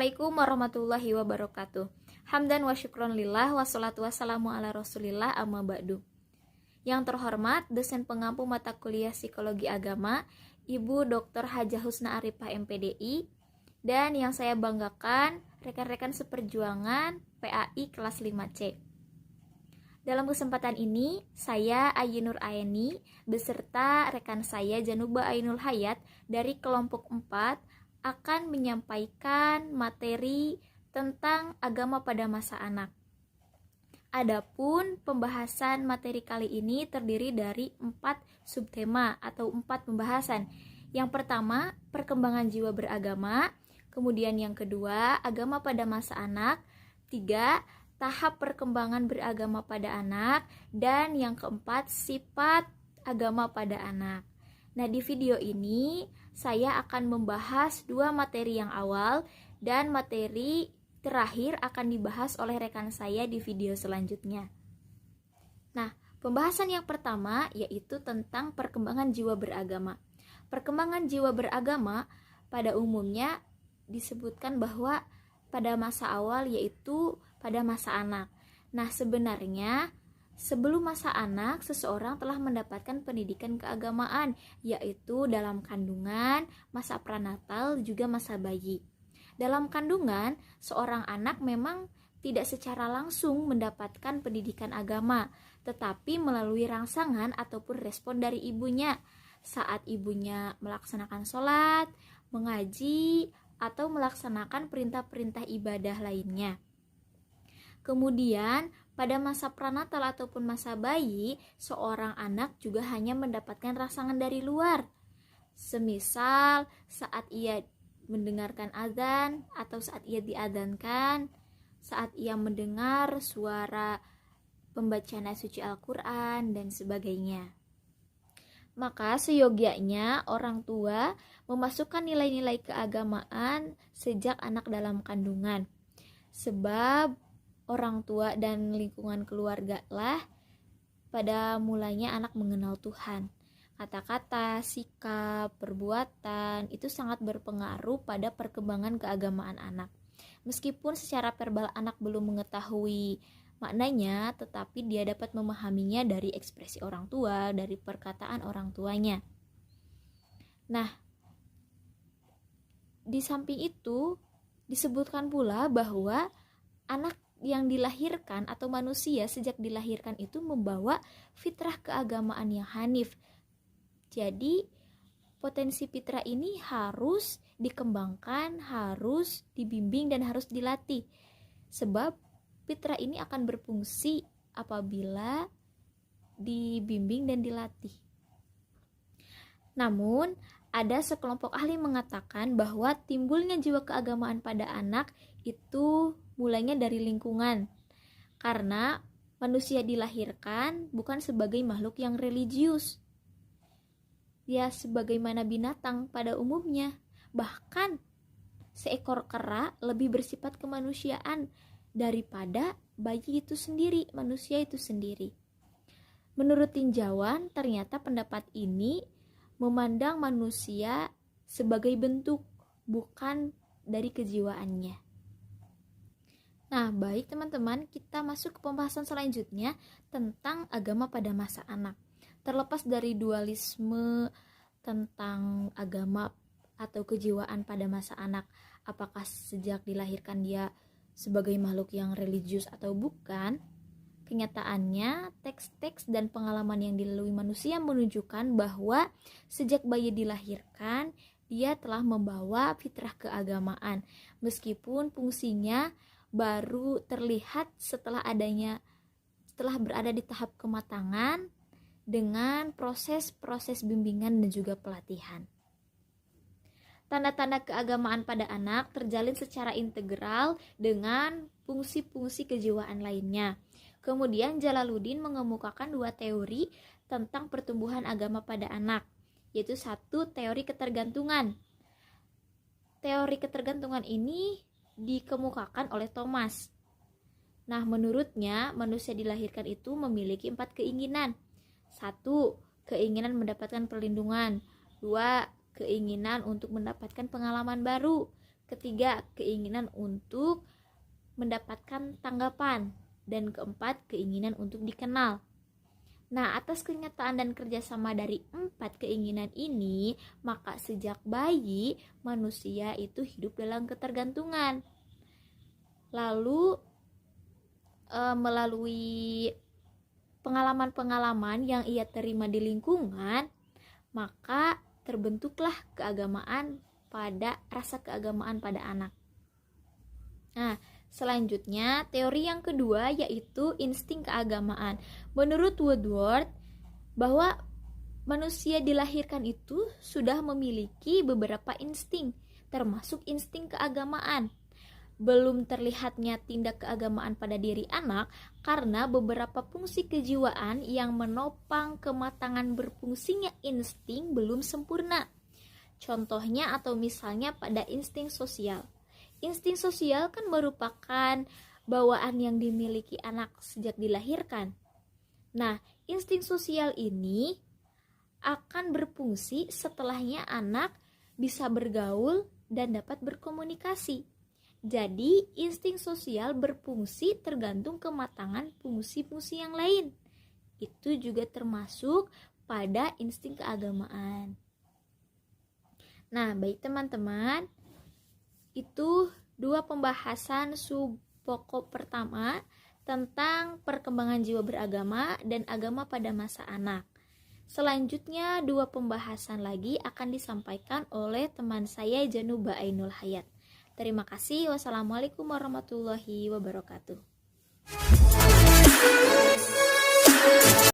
Assalamualaikum warahmatullahi wabarakatuh. Hamdan wa syukron lillah wassalatu wassalamu ala rasulillah amma ba'du. Yang terhormat dosen pengampu mata kuliah psikologi agama Ibu Dr. Hajah Husna Arifah MPDI, dan yang saya banggakan rekan-rekan seperjuangan PAI kelas 5C. Dalam kesempatan ini, saya Ayinur Aeni beserta rekan saya Januba Ainul Hayat dari kelompok 4 akan menyampaikan materi tentang agama pada masa anak. Adapun pembahasan materi kali ini terdiri dari 4 subtema atau 4 pembahasan. Yang pertama, perkembangan jiwa beragama. Kemudian yang kedua, agama pada masa anak. 3, tahap perkembangan beragama pada anak. Dan yang keempat, sifat agama pada anak. Nah, di video ini saya akan membahas 2 materi yang awal, dan materi terakhir akan dibahas oleh rekan saya di video selanjutnya. Nah, pembahasan yang pertama yaitu tentang perkembangan jiwa beragama. Perkembangan jiwa beragama pada umumnya disebutkan bahwa pada masa awal yaitu pada masa anak. Nah, sebenarnya sebelum masa anak, seseorang telah mendapatkan pendidikan keagamaan, yaitu dalam kandungan, masa pranatal, juga masa bayi. Dalam kandungan, seorang anak memang tidak secara langsung mendapatkan pendidikan agama, tetapi melalui rangsangan ataupun respon dari ibunya, saat ibunya melaksanakan sholat, mengaji, atau melaksanakan perintah-perintah ibadah lainnya. Kemudian, pada masa pranatal ataupun masa bayi, seorang anak juga hanya mendapatkan rangsangan dari luar. Semisal saat ia mendengarkan azan atau saat ia diadzankan, saat ia mendengar suara pembacaan ayat suci Al-Quran, dan sebagainya. Maka seyogianya orang tua memasukkan nilai-nilai keagamaan sejak anak dalam kandungan. Sebab orang tua dan lingkungan keluarga lah pada mulanya anak mengenal Tuhan. Kata-kata, sikap, perbuatan itu sangat berpengaruh pada perkembangan keagamaan anak. Meskipun secara verbal anak belum mengetahui maknanya, tetapi dia dapat memahaminya dari ekspresi orang tua, dari perkataan orang tuanya. Nah, di samping itu disebutkan pula bahwa anak yang dilahirkan atau manusia sejak dilahirkan itu membawa fitrah keagamaan yang hanif. Jadi potensi fitrah ini harus dikembangkan, harus dibimbing, dan harus dilatih. Sebab fitrah ini akan berfungsi apabila dibimbing dan dilatih. Namun, ada sekelompok ahli mengatakan bahwa timbulnya jiwa keagamaan pada anak itu mulainya dari lingkungan, karena manusia dilahirkan bukan sebagai makhluk yang religius. Dia sebagaimana binatang pada umumnya. Bahkan seekor kera lebih bersifat kemanusiaan daripada bayi itu sendiri, manusia itu sendiri. Menurut tinjauan, ternyata pendapat ini memandang manusia sebagai bentuk, bukan dari kejiwaannya. Nah, baik teman-teman, kita masuk ke pembahasan selanjutnya tentang agama pada masa anak. Terlepas dari dualisme tentang agama atau kejiwaan pada masa anak, apakah sejak dilahirkan dia sebagai makhluk yang religius atau bukan, kenyataannya teks-teks dan pengalaman yang dilalui manusia menunjukkan bahwa sejak bayi dilahirkan, dia telah membawa fitrah keagamaan, meskipun fungsinya baru terlihat setelah berada di tahap kematangan dengan proses-proses bimbingan dan juga pelatihan. Tanda-tanda keagamaan pada anak terjalin secara integral dengan fungsi-fungsi kejiwaan lainnya. Kemudian Jalaluddin mengemukakan 2 teori tentang pertumbuhan agama pada anak, yaitu 1, teori ketergantungan. Teori ketergantungan ini dikemukakan oleh Thomas. Nah, menurutnya manusia dilahirkan itu memiliki 4 keinginan. 1, keinginan mendapatkan perlindungan. 2, keinginan untuk mendapatkan pengalaman baru. Ketiga, keinginan untuk mendapatkan tanggapan. Dan keempat, keinginan untuk dikenal. Nah, atas kenyataan dan kerjasama dari 4 keinginan ini, maka sejak bayi, manusia itu hidup dalam ketergantungan. Lalu, melalui pengalaman-pengalaman yang ia terima di lingkungan, maka terbentuklah rasa keagamaan pada anak. Nah, selanjutnya, teori yang kedua yaitu insting keagamaan. Menurut Woodward, bahwa manusia dilahirkan itu sudah memiliki beberapa insting, termasuk insting keagamaan. Belum terlihatnya tindak keagamaan pada diri anak karena beberapa fungsi kejiwaan yang menopang kematangan berfungsinya insting belum sempurna. Contohnya atau misalnya pada insting sosial. Insting sosial kan merupakan bawaan yang dimiliki anak sejak dilahirkan. Nah, insting sosial ini akan berfungsi setelahnya anak bisa bergaul dan dapat berkomunikasi. Jadi, insting sosial berfungsi tergantung kematangan fungsi-fungsi yang lain. Itu juga termasuk pada insting keagamaan. Nah, baik teman-teman, itu 2 pembahasan sub pokok pertama tentang perkembangan jiwa beragama dan agama pada masa anak. Selanjutnya 2 pembahasan lagi akan disampaikan oleh teman saya Januba Ainul Hayat. Terima kasih. Wassalamualaikum warahmatullahi wabarakatuh.